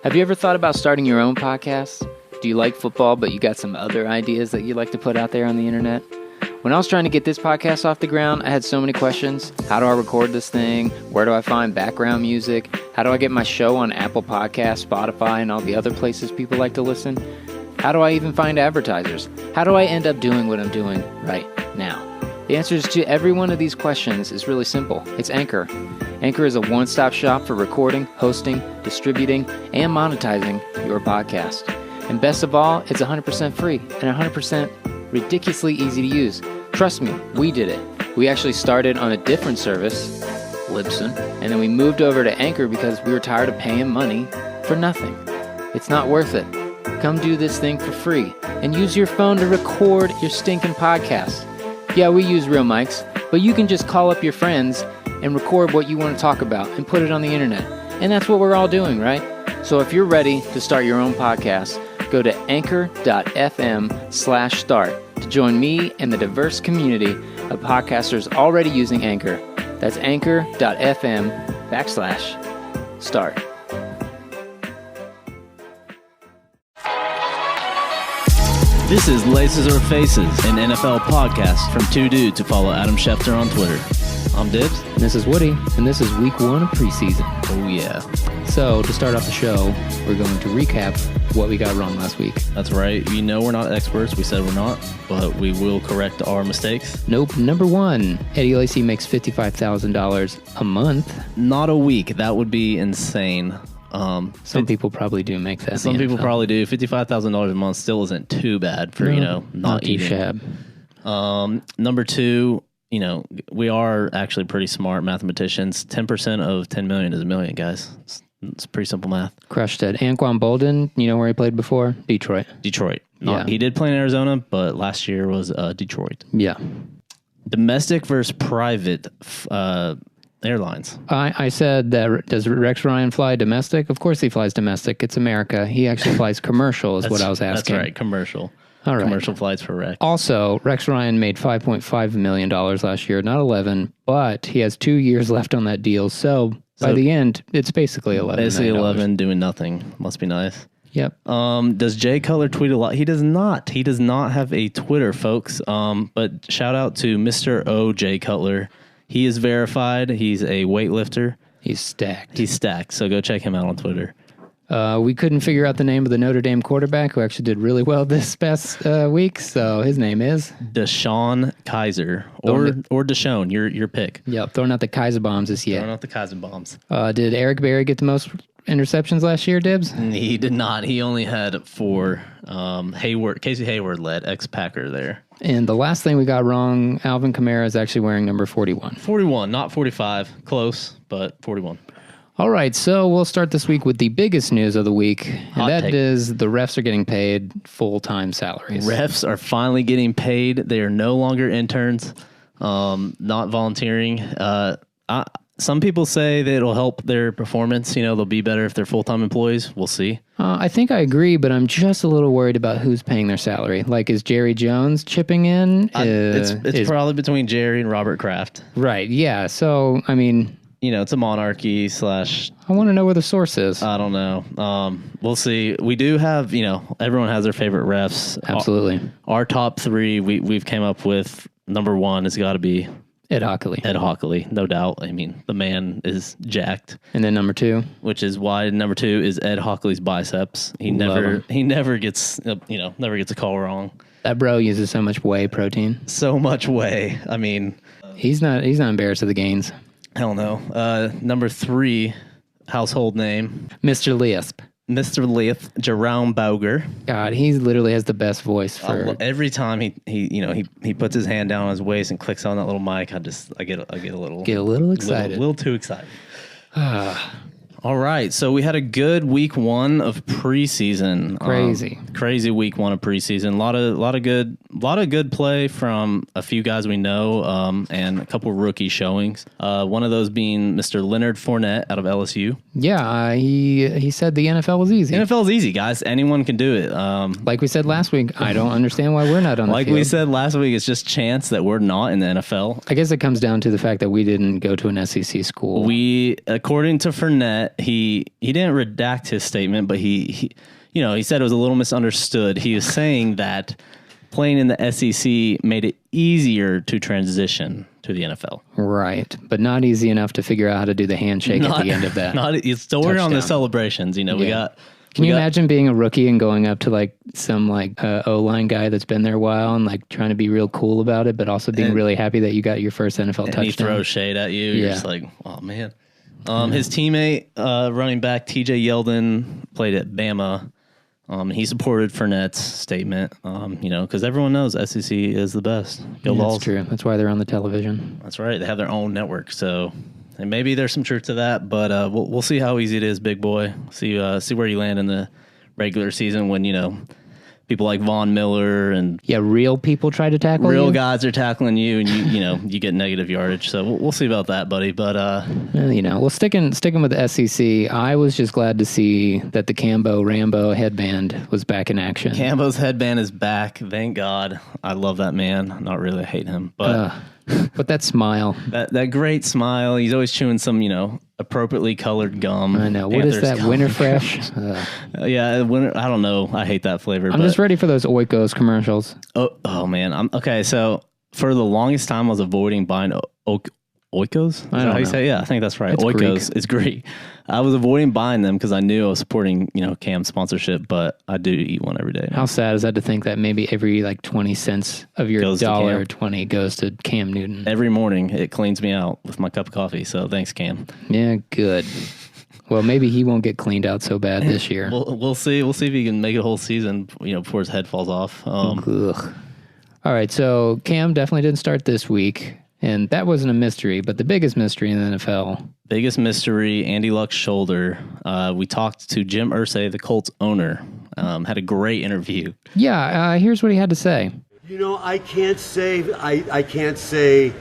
Have you ever thought about starting your own podcast? Do you like football, but you got some other ideas that you'd like to put out there on the internet? When I was trying to get this podcast off the ground, I had so many questions. How do I record this thing? Where do I find background music? How do I get my show on Apple Podcasts, Spotify, and all the other places people like to listen? How do I even find advertisers? How do I end up doing what I'm doing right now? The answers to every one of these questions is really simple. It's Anchor. Anchor is a one-stop shop for recording, hosting, distributing, and monetizing your podcast. And best of all, it's 100% free and 100% ridiculously easy to use. Trust me, we did it. We actually started on a different service, Libsyn, and then we moved over to Anchor because we were tired of paying money for nothing. It's not worth it. Come do this thing for free and use your phone to record your stinking podcast. Yeah, we use real mics, but you can just call up your friends and record what you want to talk about and put it on the internet. And that's what we're all doing, right? So if you're ready to start your own podcast, go to anchor.fm/start to join me and the diverse community of podcasters already using Anchor. That's anchor.fm/start. This is Laces or Faces, an NFL podcast from two dudes who follow Adam Schefter on Twitter. I'm Dibbs. And this is Woody, and this is week 1 of preseason. Oh, yeah. So, to start off the show, we're going to recap what we got wrong last week. That's right. You know we're not experts. We said we're not, but we will correct our mistakes. Nope. Number 1, Eddie Lacy makes $55,000 a month. Not a week. That would be insane. Some people probably do make that. Some people probably do. $55,000 a month still isn't too bad for, not eating. Shab. Number 2, we are actually pretty smart mathematicians. 10% of 10 million is a million, guys. It's pretty simple math. Crushed it. Anquan Bolden, you know where he played before? Detroit. Yeah. He did play in Arizona, but last year was Detroit. Yeah. Domestic versus private airlines. I said that, does Rex Ryan fly domestic? Of course he flies domestic. It's America. He actually flies commercial is what I was asking. That's right, commercial. All right. Commercial flights for Rex. Also, Rex Ryan made $5.5 million last year, not 11, but he has 2 years left on that deal. So by the end, it's basically 11. Basically 11 doing nothing. Must be nice. Yep. Does Jay Cutler tweet a lot? He does not. He does not have a Twitter, folks. But shout out to Mr. OJ Cutler. He is verified. He's a weightlifter. He's stacked. So go check him out on Twitter. We couldn't figure out the name of the Notre Dame quarterback who actually did really well this past week. So his name is Deshaun Kaiser or Deshaun, your pick. Yep, throwing out the Kaiser bombs this year. Throwing out the Kaiser bombs. Did Eric Berry get the most interceptions last year, Dibbs? He did not. He only had 4. Casey Hayward led ex-Packer there. And the last thing we got wrong, Alvin Kamara is actually wearing number 41. 41, not 45. Close, but 41. All right, so we'll start this week with the biggest news of the week, and that is the refs are getting paid full-time salaries. Refs are finally getting paid. They are no longer interns, not volunteering. Some people say that it'll help their performance. They'll be better if they're full-time employees. We'll see. I think I agree, but I'm just a little worried about who's paying their salary. Like, is Jerry Jones chipping in? It's probably between Jerry and Robert Kraft. Right, yeah. So, I mean... it's a monarchy / I want to know where the source is. I don't know. We'll see. We do have, everyone has their favorite refs. Absolutely. Our top 3 we've came up with. Number 1 has got to be Ed Hockley. Ed Hockley, no doubt. I mean, the man is jacked. And then number 2, which is why number 2 is Ed Hockley's biceps. He never gets a call wrong. That bro uses so much whey protein. So much whey. I mean, he's not embarrassed of the gains. Hell no. Number 3, household name, Mr. Lisp. Mr. Lisp, Jerome Boger. God, he literally has the best voice for every time he puts his hand down on his waist and clicks on that little mic. I get a little excited, a little too excited. All right, so we had a good week 1 of preseason. Crazy week 1 of preseason. A lot of good play from a few guys we know, and a couple rookie showings. One of those being Mr. Leonard Fournette out of LSU. Yeah, he said the NFL was easy. NFL is easy, guys. Anyone can do it. Like we said last week, I don't understand why we're not on the field. Like we said last week, it's just chance that we're not in the NFL. I guess it comes down to the fact that we didn't go to an SEC school. According to Fournette, he didn't redact his statement, but he said it was a little misunderstood. He was saying that playing in the SEC made it easier to transition to the NFL. Right, but not easy enough to figure out how to do the handshake at the end of that. It's still working on the celebrations. We got. Can you imagine being a rookie and going up to like some O-line guy that's been there a while and like trying to be real cool about it, but also being really happy that you got your first NFL touchdown? He throws shade at you. You're just like, oh man. His teammate, running back TJ Yeldon, played at Bama. He supported Fournette's statement, because everyone knows SEC is the best. Go Vols. That's true. That's why they're on the television. That's right. They have their own network, so and maybe there's some truth to that. But we'll see how easy it is, big boy. See where you land in the regular season when people like Von Miller and real people try to tackle real you. Guys are tackling you, and you get negative yardage. So we'll see about that, buddy. But well, sticking with the SEC, I was just glad to see that the Rambo headband was back in action. Cambo's headband is back. Thank God. I love that man. Not really. I hate him, but that smile, that great smile. He's always chewing some appropriately colored gum. I know. What is that? Winter Fresh? Winter. I don't know. I hate that flavor. I'm just ready for those Oikos commercials. Oh man. Okay. So for the longest time, I was avoiding buying Oikos. Is that how you say it? Yeah, I think that's right. It's Oikos. Greek. It's Greek. I was avoiding buying them because I knew I was supporting Cam's sponsorship, but I do eat one every day. How sad is that to think that maybe every 20 cents of your $1.20 goes to Cam Newton? Every morning it cleans me out with my cup of coffee. So thanks, Cam. Yeah, good. Well, maybe he won't get cleaned out so bad this year. We'll see. We'll see if he can make it a whole season, before his head falls off. All right, so Cam definitely didn't start this week, and that wasn't a mystery, but the biggest mystery in the NFL. Biggest mystery, Andy Luck's shoulder. We talked to Jim Irsay, the Colts owner. Had a great interview. Yeah, here's what he had to say. I can't say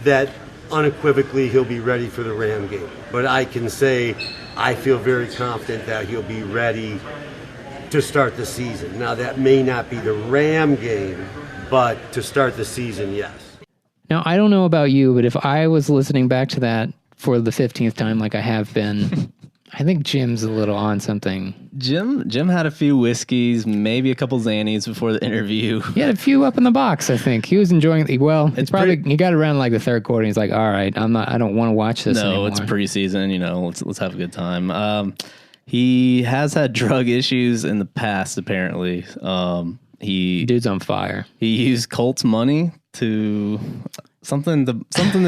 that unequivocally he'll be ready for the Ram game, but I can say I feel very confident that he'll be ready to start the season. Now, that may not be the Ram game, but to start the season, yes. Now, I don't know about you, but if I was listening back to that for the 15th time like I have been, I think Jim's a little on something. Jim had a few whiskeys, maybe a couple Xannies before the interview. He had a few up in the box, I think. He was enjoying it. Well, he got around the third quarter and he's like, all right, I don't want to watch this anymore. No, it's preseason, let's have a good time. He has had drug issues in the past, apparently. Dude's on fire. He used Colts money to something to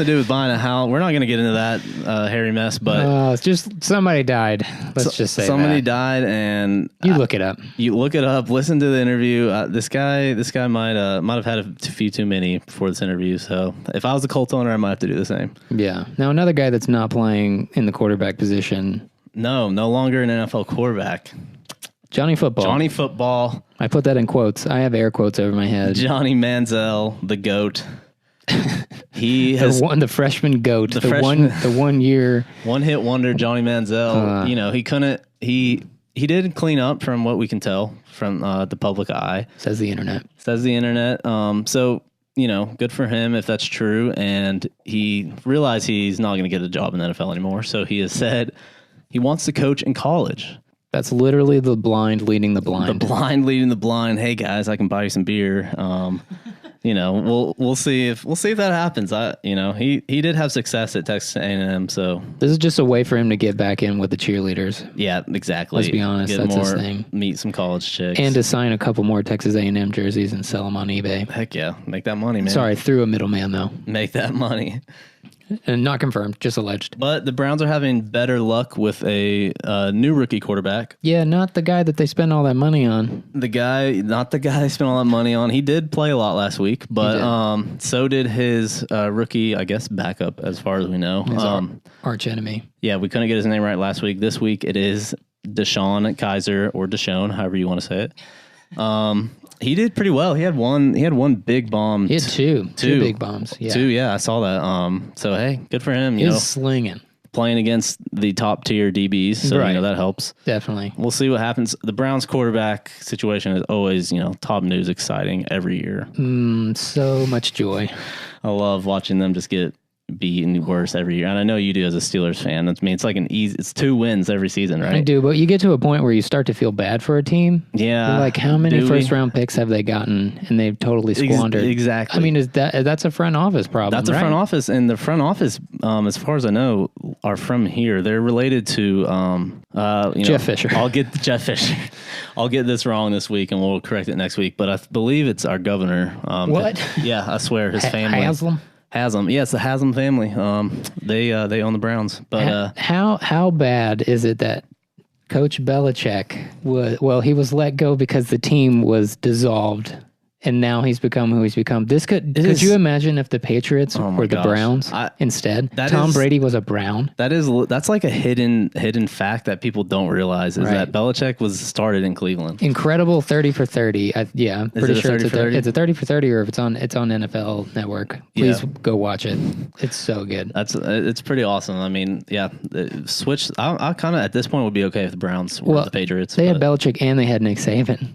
do with buying a house. We're not going to get into that hairy mess, but it's just somebody died. Let's just say somebody died, and you look it up. You look it up. Listen to the interview. This guy might have had a few too many before this interview. So if I was a Colts owner, I might have to do the same. Yeah. Now another guy that's not playing in the quarterback position. No longer an NFL quarterback. Johnny Football. I put that in quotes. I have air quotes over my head. Johnny Manziel, the GOAT. He has the freshman GOAT. The 1 year one-hit wonder, Johnny Manziel. He couldn't. He did clean up from what we can tell from the public eye. Says the internet. So good for him if that's true. And he realized he's not going to get a job in the NFL anymore. So he has said he wants to coach in college. That's literally the blind leading the blind. The blind leading the blind. Hey guys, I can buy you some beer. We'll see if that happens. He did have success at Texas A&M, so this is just a way for him to get back in with the cheerleaders. Yeah, exactly. Let's be honest, that's his thing. Meet some college chicks, and to sign a couple more Texas A&M jerseys and sell them on eBay. Heck yeah, make that money, man. Sorry, through a middleman though. Make that money. And not confirmed, just alleged. But the Browns are having better luck with a new rookie quarterback. Yeah, not the guy that they spent all that money on. Not the guy they spent all that money on. He did play a lot last week, but so did his rookie, I guess, backup, as far as we know. His arch enemy. Yeah, we couldn't get his name right last week. This week it is Deshaun Kaiser, or Deshaun, however you want to say it. He did pretty well. He had one big bomb. He had two big bombs. Yeah. Two, yeah, I saw that. So hey, good for him. He's slinging. Playing against the top tier DBs, so right. That helps. Definitely. We'll see what happens. The Browns quarterback situation is always, top news, exciting every year. So much joy. I love watching them just get beaten worse every year. And I know you do as a Steelers fan. I mean, it's like it's 2 wins every season, right? I do, but you get to a point where you start to feel bad for a team. Yeah. You're like, how many first-round picks have they gotten, and they've totally squandered? Exactly. I mean, that's a front office problem, That's a front office, and the front office, as far as I know, are from here. They're related to Jeff Fisher. I'll get Jeff Fisher. I'll get this wrong this week, and we'll correct it next week. But I believe it's our governor. What? Yeah, I swear, his family. Haslam. Yeah, it's the Haslam family. They own the Browns. But how bad is it that Coach Belichick he was let go because the team was dissolved, and now he's become who he's become. Could you imagine if the Patriots were the Browns instead? Tom Brady was a Brown. That's like a hidden fact that people don't realize is that Belichick was started in Cleveland. Incredible 30 for 30. I'm pretty sure it's a 30 for 30, or if it's on NFL Network. Please go watch it. It's so good. It's pretty awesome. I mean, switch. I kind of at this point would be okay if the Browns were the Patriots. They had Belichick and they had Nick Saban.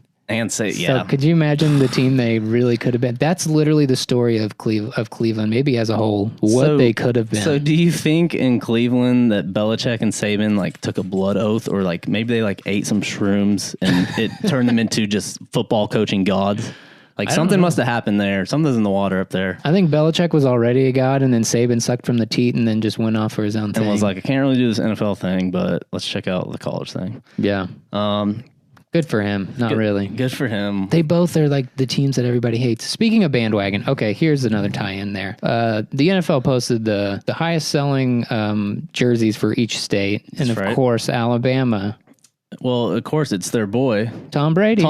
So could you imagine the team they really could have been? That's literally the story of Cleveland, maybe as a whole, they could have been. So do you think in Cleveland that Belichick and Saban like took a blood oath, or like maybe they like ate some shrooms and it turned them into just football coaching gods? Like something must have happened there. Something's in the water up there. I think Belichick was already a god, and then Saban sucked from the teat and then just went off for his own thing. And was like, I can't really do this NFL thing, but let's check out the college thing. Yeah. Good for him. Not really. Good for him. They both are like the teams that everybody hates. Speaking of bandwagon, okay, here's another tie-in there. The NFL posted the highest selling jerseys for each state, and of course, Alabama. Well, of course, it's their boy. Tom Brady,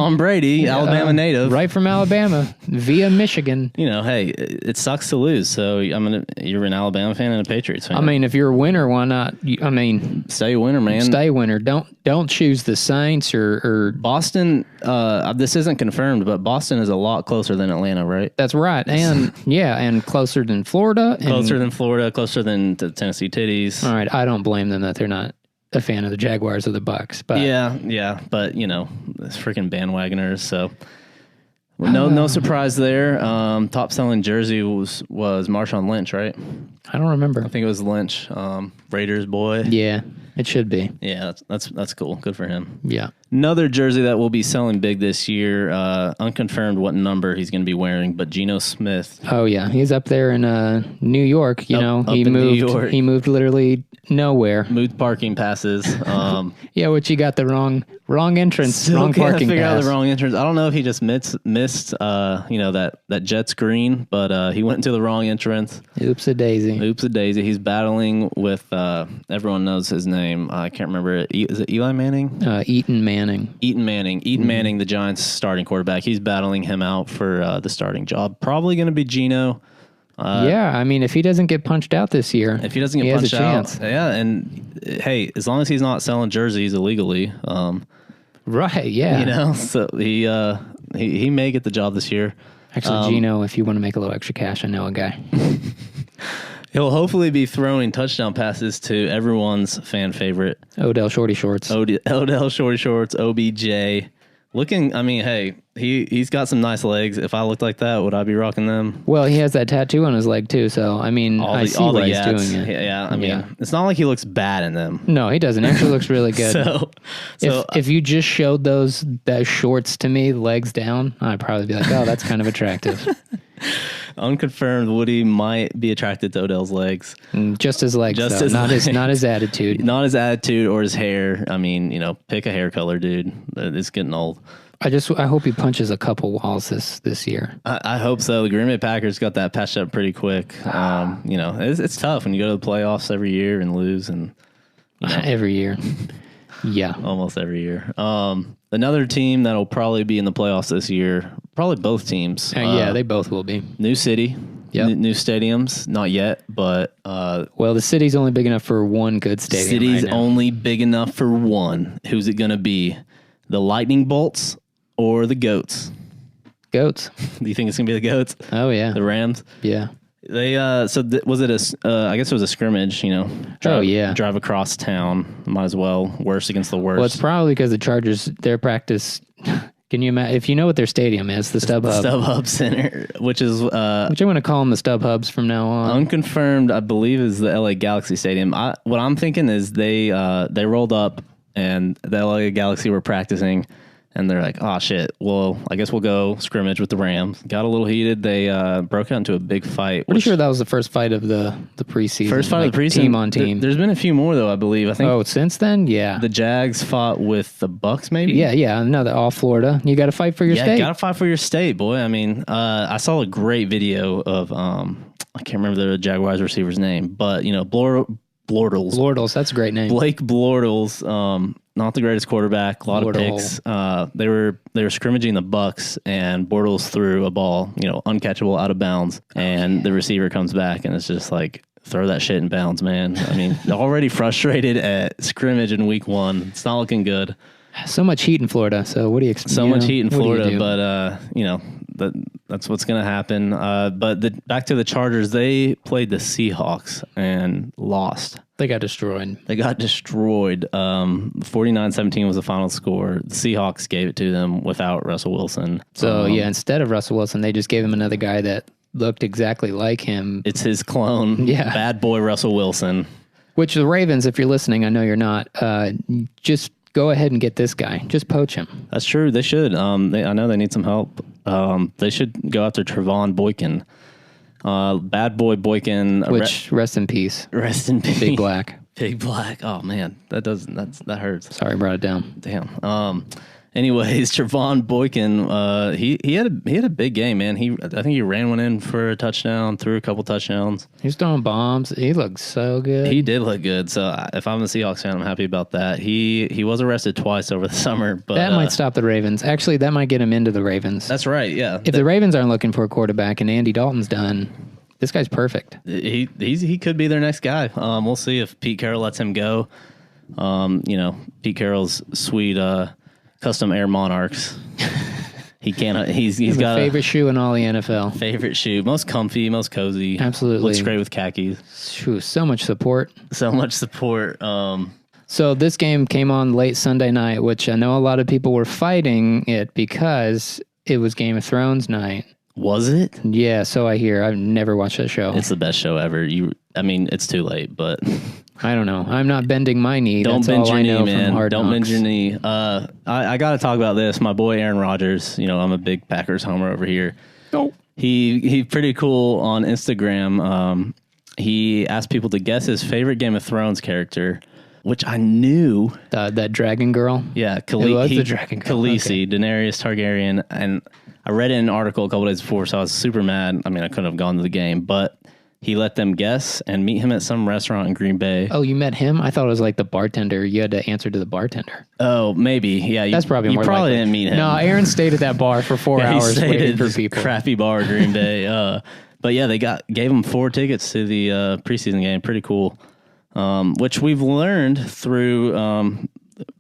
Alabama native. Right from Alabama, via Michigan. You know, hey, it sucks to lose, so you're an Alabama fan and a Patriots fan. I mean, if you're a winner, why not? Stay a winner, man. Stay a winner. Don't choose the Saints or Boston. This isn't confirmed, but Boston is a lot closer than Atlanta, right? That's right. And and closer than Florida. Closer than the Tennessee Titties. All right, I don't blame them that they're not a fan of the Jaguars or the Bucks, but but it's freaking bandwagoners. So no surprise there. Top selling jersey was Marshawn Lynch, right? I don't remember. I think it was Lynch, Raiders boy. Yeah, it should be. Yeah, that's cool. Good for him. Yeah. Another jersey that will be selling big this year, unconfirmed what number he's going to be wearing, but Geno Smith. Oh yeah, he's up there in New York. He moved. He moved literally nowhere. Moved parking passes. Which he got the wrong entrance. Still wrong can't parking figure pass. out the wrong entrance. I don't know if he just missed that Jets green, but he went into the wrong entrance. Oops a daisy. He's battling with everyone knows his name. I can't remember. Is it Eli Manning? Eaton Manning. Manning, the Giants' starting quarterback. He's battling him out for the starting job. Probably going to be Geno. I mean, if he doesn't get punched out this year, he has a chance. Yeah, and hey, as long as he's not selling jerseys illegally, right? Yeah, so he may get the job this year. Actually, Geno, if you want to make a little extra cash, I know a guy. He'll hopefully be throwing touchdown passes to everyone's fan favorite. Odell Shorty Shorts. Odell Shorty Shorts, OBJ. He's got some nice legs. If I looked like that, would I be rocking them? Well, he has that tattoo on his leg too, so I mean, I see why he's doing it. Yeah, I mean, it's not like he looks bad in them. No, he doesn't. He actually looks really good. So if you just showed those shorts to me, legs down, I'd probably be like, oh, that's kind of attractive. Unconfirmed, Woody might be attracted to Odell's legs. Just his legs, not his attitude. Not his attitude or his hair. I mean, pick a hair color, dude. It's getting old. I hope he punches a couple walls this year. I hope so. The Green Bay Packers got that patched up pretty quick. It's tough when you go to the playoffs every year and lose, and every year. Yeah, almost every year. Another team that'll probably be in the playoffs this year. Probably both teams. They both will be. New city. Yep. New stadiums. Not yet, but the city's only big enough for one good stadium. City's only big enough for one. Who's it going to be? The Lightning Bolts or the Goats? Goats. Do you think it's going to be the Goats? Oh yeah. The Rams. Yeah. They was it I guess it was a scrimmage, drive across town, might as well, worst against the worst. Well, it's probably because the Chargers, their practice Can you imagine if you know what their stadium is? The StubHub. StubHub Center, which I'm going to call them the StubHubs from now on. Unconfirmed, I believe, is the LA Galaxy Stadium. What I'm thinking is they rolled up and the LA Galaxy were practicing. And they're like, oh, shit, well, I guess we'll go scrimmage with the Rams. Got a little heated. They broke out into a big fight. Pretty sure that was the first fight of the preseason. First fight of the preseason. Team on team. There's been a few more, though, I believe. I think. Oh, since then? Yeah. The Jags fought with the Bucks, maybe? Yeah. No, they're all Florida. You got to fight for your state. Yeah, got to fight for your state, boy. I mean, I saw a great video of, I can't remember the Jaguars receiver's name, but, Blortles. Blortles, that's a great name. Blake Blortles, not the greatest quarterback, a lot of picks. They were scrimmaging the Bucks, and Bortles threw a ball, uncatchable out of bounds, and the receiver comes back, and it's just like, throw that shit in bounds, man. I mean, already frustrated at scrimmage in week 1. It's not looking good. So much heat in Florida. So what do you expect? So much heat in Florida, but that's what's going to happen. But back to the Chargers, they played the Seahawks and lost. They got destroyed. 49-17 was the final score. The Seahawks gave it to them without Russell Wilson. So, instead of Russell Wilson, they just gave him another guy that looked exactly like him. It's his clone. Yeah. Bad boy Russell Wilson. Which the Ravens, if you're listening, I know you're not, just go ahead and get this guy. Just poach him. That's true. They should. I know they need some help. They should go after Trevon Boykin. Bad boy Boykin. Which, rest in peace. Rest in peace. Big Black. Big Black. Oh, man. That hurts. Sorry, I brought it down. Damn. Anyways, Trevon Boykin, he had a big game, man. I think he ran one in for a touchdown, threw a couple touchdowns. He was throwing bombs. He looked so good. He did look good. So if I'm a Seahawks fan, I'm happy about that. He was arrested twice over the summer, but that might stop the Ravens. Actually, that might get him into the Ravens. That's right. Yeah. If the Ravens aren't looking for a quarterback and Andy Dalton's done, this guy's perfect. He could be their next guy. We'll see if Pete Carroll lets him go. Pete Carroll's sweet. Custom Air Monarchs. He cannot. He's got a favorite shoe in all the NFL. Favorite shoe, most comfy, most cozy. Absolutely, looks great with khakis. So much support. So much support. So this game came on late Sunday night, which I know a lot of people were fighting it because it was Game of Thrones night. Was it? Yeah, so I hear. I've never watched that show. It's the best show ever. It's too late, but I don't know. I'm not bending my knee. Don't That's bend all your I know knee, man. From Hard Don't Knocks. bend your knee. I got to talk about this. My boy Aaron Rodgers. I'm a big Packers homer over here. Oh. He pretty cool on Instagram. He asked people to guess his favorite Game of Thrones character, which I knew. That dragon girl? Yeah, the dragon girl. Khaleesi, okay. Daenerys Targaryen. And I read it in an article a couple days before, so I was super mad. I mean, I couldn't have gone to the game, but he let them guess and meet him at some restaurant in Green Bay. Oh, you met him? I thought it was like the bartender. You had to answer to the bartender. Oh, maybe. Yeah, that's probably more. You probably likely. Didn't meet him. No, Aaron stayed at that bar for 4 hours waiting for people. Crappy bar in Green Bay. But yeah, they gave him 4 tickets to the preseason game. Pretty cool. Which we've learned through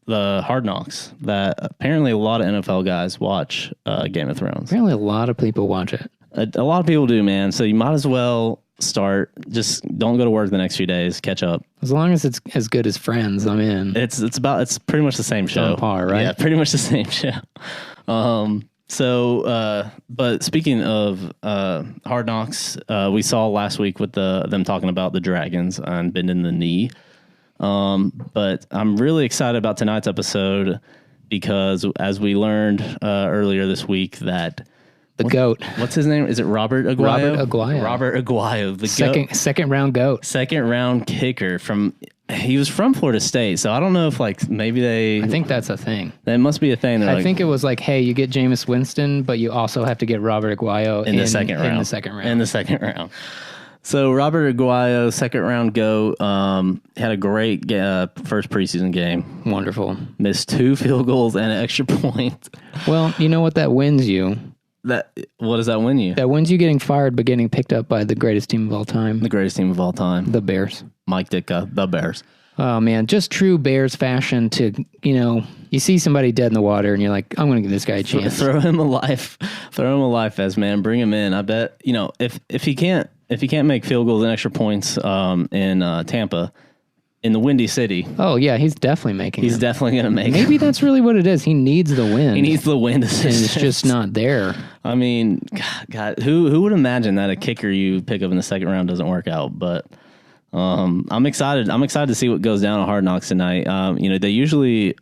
the Hard Knocks that apparently a lot of NFL guys watch Game of Thrones. Apparently a lot of people watch it. A lot of people do, man. So you might as well start. Just don't go to work the next few days. Catch up. As long as it's as good as Friends, I'm in. It's pretty much the same show. On par, right? Yeah, pretty much the same show. But speaking of Hard Knocks, we saw last week with them talking about the Dragons and bending the knee. But I'm really excited about tonight's episode because as we learned earlier this week that the GOAT. What's his name? Is it Robert Aguayo? Robert Aguayo. The second round GOAT. Second round kicker he was from Florida State, so I don't know if maybe I think that's a thing. That must be a thing. I think it was like, hey, you get Jameis Winston, but you also have to get Robert Aguayo in the second round. So Robert Aguayo, second round GOAT, had a great first preseason game. Wonderful. Missed 2 field goals and an extra point. Well, you know what that wins you? What does that win you? That wins you getting fired, but getting picked up by the greatest team of all time. The greatest team of all time. The Bears. Mike Ditka, the Bears. Oh, man. Just true Bears fashion to, you see somebody dead in the water and you're like, I'm going to give this guy a chance. Throw him a life vest, man. Bring him in. I bet, if he can't make field goals and extra points in Tampa, in the Windy City. Oh, yeah, he's definitely making He's definitely going to make Maybe that's really what it is. He needs the wind. He needs the wind assistance. And it's just not there. I mean, God, who would imagine that a kicker you pick up in the second round doesn't work out? But I'm excited. I'm excited to see what goes down on Hard Knocks tonight. They usually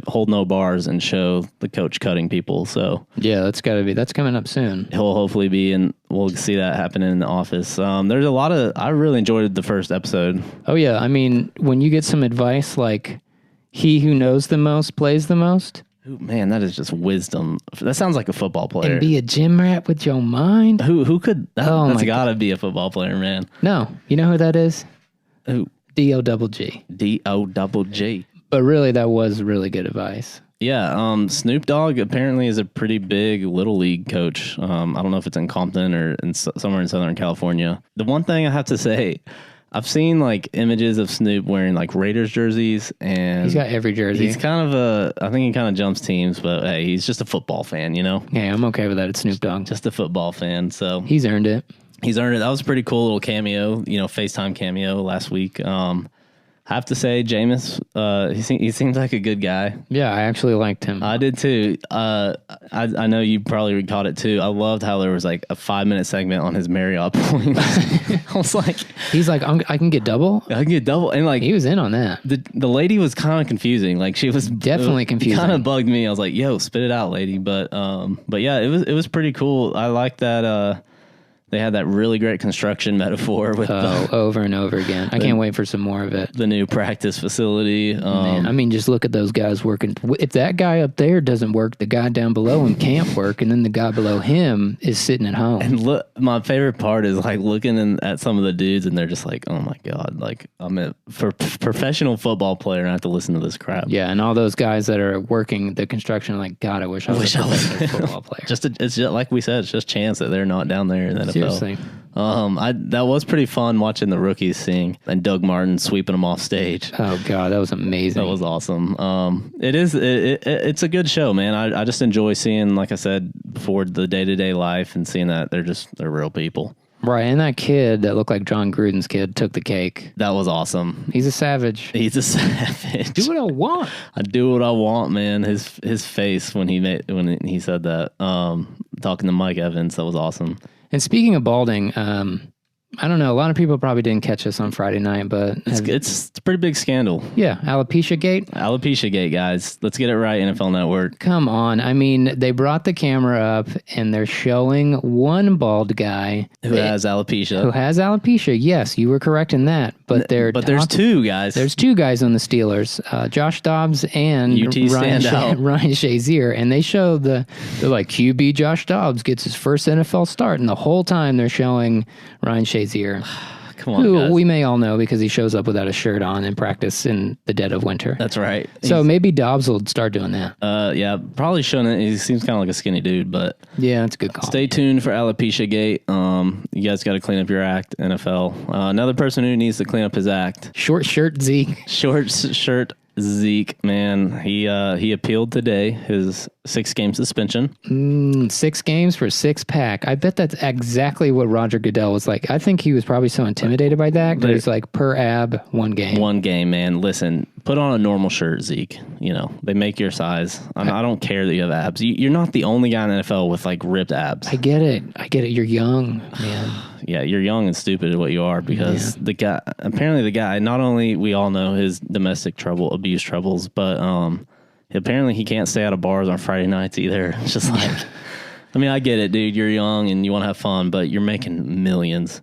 hold no bars and show the coach cutting people. So yeah, that's coming up soon. He'll hopefully be in. We'll see that happening in the office. There's a lot of. I really enjoyed the first episode. Oh yeah, I mean, when you get some advice like, "He who knows the most plays the most." Ooh, man, that is just wisdom. That sounds like a football player. And be a gym rat with your mind. Who could? That's gotta be a football player, man. No, you know who that is? Who? D-O-double-G. D-O-double-G. But really, that was really good advice. Yeah, Snoop Dogg apparently is a pretty big Little League coach. I don't know if it's in Compton or somewhere in Southern California. The one thing I have to say, I've seen like images of Snoop wearing like Raiders jerseys, and he's got every jersey. He's kind of I think he kind of jumps teams, but hey, he's just a football fan, you know? Yeah, I'm okay with that. It's Snoop Dogg. Just a football fan, so. He's earned it. That was a pretty cool little cameo, FaceTime cameo last week. I have to say, Jameis, he seems like a good guy. Yeah, I actually liked him. I did too. I know you probably caught it too. I loved how there was like a 5-minute segment on his Marriott points. I was like, he's like, I can get double. I can get double, and like he was in on that. The lady was kind of confusing. Like she was definitely confusing. Kind of bugged me. I was like, yo, spit it out, lady. But yeah, it was pretty cool. I like that. They had that really great construction metaphor with over and over again. I can't wait for some more of it. The new practice facility. Man, I mean, just look at those guys working. If that guy up there doesn't work, the guy down below him can't work, and then the guy below him is sitting at home. And look, my favorite part is like looking at some of the dudes, and they're just like, "Oh my god!" Like I'm a professional football player, and I have to listen to this crap. Yeah, and all those guys that are working the construction, are like, God, I wish I was a professional football player. It's just like we said, it's just chance that they're not down there in the NFL. Seriously. That was pretty fun watching the rookies sing and Doug Martin sweeping them off stage. Oh God, that was amazing. That was awesome. It's a good show, man. I just enjoy seeing, like I said before, the day-to-day life and seeing that they're real people. Right, and that kid that looked like John Gruden's kid took the cake. That was awesome. He's a savage. He's a savage. Do what I want. I do what I want, man. His face when he said that, talking to Mike Evans, that was awesome. And speaking of balding, I don't know. A lot of people probably didn't catch this on Friday night, but it's a pretty big scandal. Yeah, alopecia gate. Alopecia gate, guys. Let's get it right, NFL Network. Come on. I mean, they brought the camera up and they're showing one bald guy who has alopecia. Who has alopecia? Yes, you were correct in that. But there's two guys. There's two guys on the Steelers, Josh Dobbs and Ryan Shazier, and they show they're like QB Josh Dobbs gets his first NFL start, and the whole time they're showing Ryan Shazier. Come on, who guys. We may all know because he shows up without a shirt on in practice in the dead of winter. That's right. So maybe Dobbs will start doing that. Yeah, probably shouldn't. He seems kind of like a skinny dude, but yeah, that's a good call. Stay tuned for Alopecia Gate. You guys got to clean up your act, NFL. Another person who needs to clean up his act. Short shirt Zeke. Short shirt Zeke, man. He appealed today his 6-game suspension. 6 games for 6-pack. I bet that's exactly what Roger Goodell was like. I think he was probably so intimidated by that. But he's like, per ab, 1 game. 1 game, man. Listen, put on a normal shirt, Zeke. They make your size. I don't care that you have abs. You're not the only guy in the NFL with like ripped abs. I get it. You're young, man. Yeah, you're young and stupid at what you are because the guy, not only we all know his domestic abuse troubles, but apparently he can't stay out of bars on Friday nights either. It's just like, I mean, I get it, dude. You're young and you want to have fun, but you're making millions.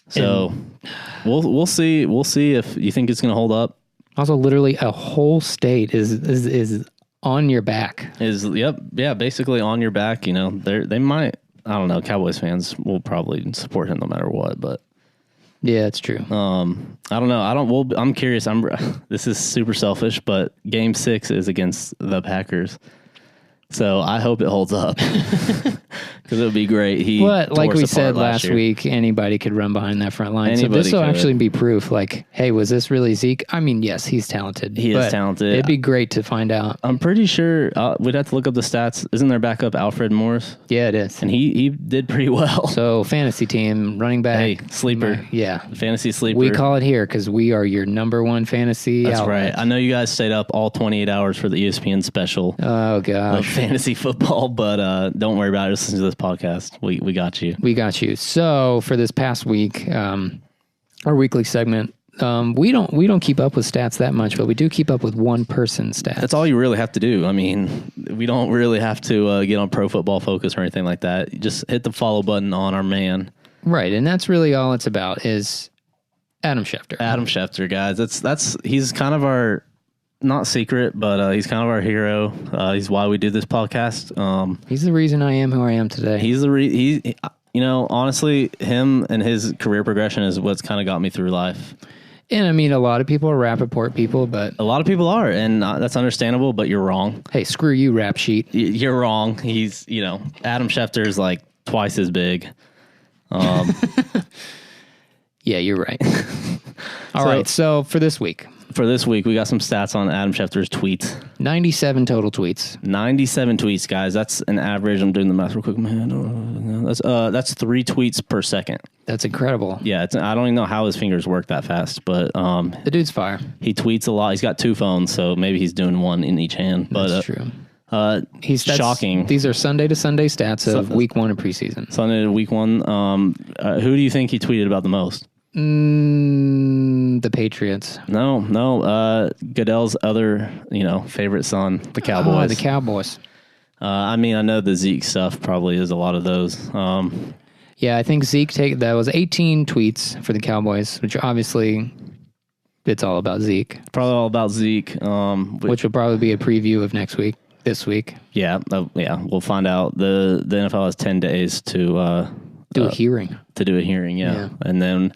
So we'll see. We'll see if you think it's going to hold up. Also, literally a whole state is on your back. Basically on your back. They might. I don't know. Cowboys fans will probably support him no matter what, but yeah, it's true. I don't know. I'm curious. This is super selfish, but Game 6 is against the Packers. So I hope it holds up because it would be great. Like we said last week, anybody could run behind that front line. So this will actually be proof. Like, hey, was this really Zeke? I mean, yes, he's talented. He is talented. It'd be great to find out. I'm pretty sure we'd have to look up the stats. Isn't their backup Alfred Morris? Yeah, it is. And he did pretty well. So fantasy team, running back. Hey, sleeper. Yeah. Fantasy sleeper. We call it here because we are your number one fantasy That's outlet. right. I know you guys stayed up all 28 hours for the ESPN special. Oh, gosh. Fantasy football, but don't worry about it. Just listen to this podcast. We got you. We got you. So for this past week, our weekly segment, we don't keep up with stats that much, but we do keep up with one person's stats. That's all you really have to do. I mean, we don't really have to get on Pro Football Focus or anything like that. You just hit the follow button on our man. Right, and that's really all it's about is Adam Schefter. Adam Schefter, guys. He's kind of our, not secret, but he's kind of our hero. He's why we do this podcast. He's the reason I am who I am today. He's honestly, him and his career progression is what's kind of got me through life. And I mean, a lot of people are Rappaport people, but a lot of people are, and that's understandable. But you're wrong. Hey, screw you, Rap Sheet. You're wrong. He's, Adam Schefter is like twice as big. Yeah, you're right. All right. So for this week, we got some stats on Adam Schefter's tweets. 97 total tweets. 97 tweets, guys. That's an average. I'm doing the math real quick. Man, that's 3 tweets per second. That's incredible. Yeah, I don't even know how his fingers work that fast, but the dude's fire. He tweets a lot. He's got 2 phones, so maybe he's doing one in each hand. But that's true. He's shocking. These are Sunday to Sunday stats of week 1 of preseason. Sunday to week 1. Who do you think he tweeted about the most? The Patriots. No. Goodell's other, favorite son, the Cowboys. Oh, the Cowboys. I mean, I know the Zeke stuff probably is a lot of those. Yeah, I think Zeke that was 18 tweets for the Cowboys, which obviously it's all about Zeke. Probably all about Zeke. Which will probably be a preview of this week. Yeah, we'll find out. The NFL has 10 days to do a hearing. To do a hearing, yeah. And then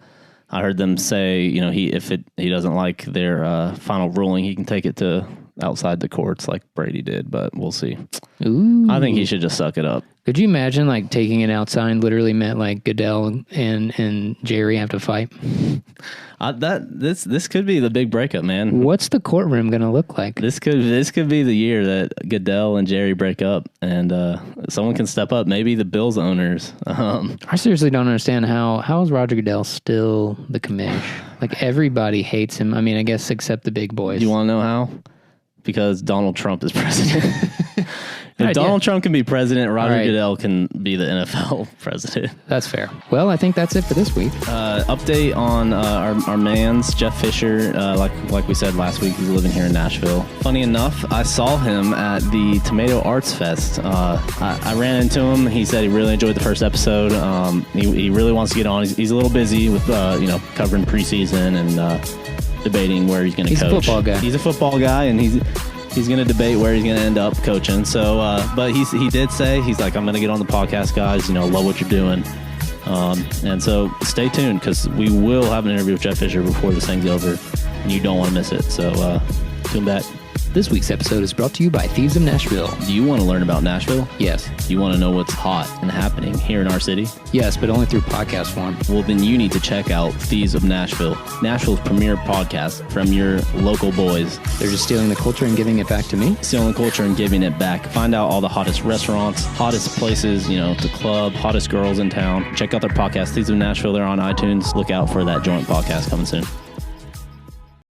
I heard them say, if he doesn't like their final ruling, he can take it to outside the courts like Brady did, but we'll see. Ooh. I think he should just suck it up. Could you imagine taking it outside literally meant Goodell and Jerry have to fight? This could be the big breakup, man. What's the courtroom going to look like? This could be the year that Goodell and Jerry break up and someone can step up. Maybe the Bills owners. I seriously don't understand how is Roger Goodell still the commish? Everybody hates him. I mean, I guess except the big boys. You want to know how? Because Donald Trump is president. If Donald Trump can be president, Roger Goodell can be the NFL president. That's fair. Well, I think that's it for this week. Update on our man's Jeff Fisher. Like we said last week, he's living here in Nashville. Funny enough, I saw him at the Tomato Arts Fest. I ran into him. He said he really enjoyed the first episode. He really wants to get on. He's a little busy with covering preseason and debating where he's going to coach. He's a football guy. He's a football guy, and he's going to debate where he's going to end up coaching. So, but he did say, he's like, I'm going to get on the podcast, guys. Love what you're doing. And so stay tuned because we will have an interview with Jeff Fisher before this thing's over, and you don't want to miss it. So tune back. This week's episode is brought to you by Thieves of Nashville. Do you want to learn about Nashville? Yes. Do you want to know what's hot and happening here in our city? Yes, but only through podcast form. Well, then you need to check out Thieves of Nashville, Nashville's premier podcast from your local boys. They're just stealing the culture and giving it back to me? Stealing the culture and giving it back. Find out all the hottest restaurants, hottest places, the club, hottest girls in town. Check out their podcast, Thieves of Nashville. They're on iTunes. Look out for that joint podcast coming soon.